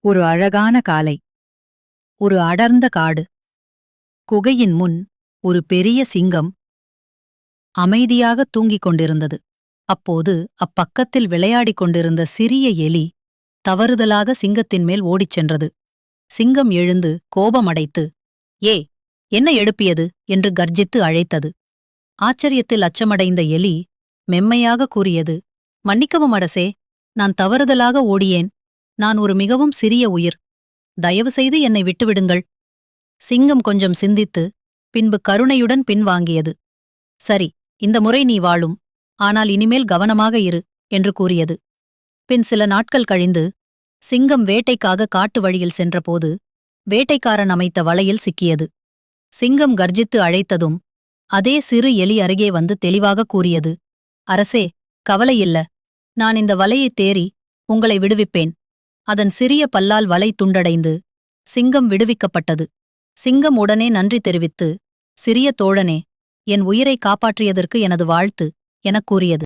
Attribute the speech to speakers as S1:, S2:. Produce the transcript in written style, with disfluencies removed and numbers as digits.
S1: ஒரு அழகான காலை. ஒரு அடர்ந்த காடு. குகையின் முன் ஒரு பெரிய சிங்கம் அமைதியாக தூங்கிக் கொண்டிருந்தது. அப்போது அப்பக்கத்தில் விளையாடிக் கொண்டிருந்த சிறிய எலி தவறுதலாக சிங்கத்தின் மேல் ஓடிச் சென்றது. சிங்கம் எழுந்து கோபமடைத்து, "ஏ, என்ன எழுப்பியது?" என்று கர்ஜித்து அழைத்தது. ஆச்சரியத்தில் அச்சமடைந்த எலி மென்மையாக கூறியது, "மன்னிக்கவும் அரசே, நான் தவறுதலாக ஓடியேன். நான் ஒரு மிகவும் சிறிய உயிர். தயவுசெய்து என்னை விட்டுவிடுங்கள்." சிங்கம் கொஞ்சம் சிந்தித்து பின்பு கருணையுடன் பின்வாங்கியது. "சரி, இந்த முறை நீ வாழும். ஆனால் இனிமேல் கவனமாக இரு" என்று கூறியது. பின் சில நாட்கள் கழிந்து சிங்கம் வேட்டைக்காக காட்டு வழியில் சென்றபோது வேட்டைக்காரன் அமைத்த வலையில் சிக்கியது. சிங்கம் கர்ஜித்து அழைத்ததும் அதே சிறு எலி அருகே வந்து தெளிவாக கூறியது, "அரசே, கவலையில்ல. நான் இந்த வலையைத் தேறி உங்களை விடுவிப்பேன்." அதன் சிறிய பல்லால் வலை துண்டடைந்து சிங்கம் விடுவிக்கப்பட்டது. சிங்கம் உடனே நன்றி தெரிவித்து, "சிறிய தோழனே, என் உயிரை காப்பாற்றியதற்கு எனது வாழ்த்து" எனக் கூறியது.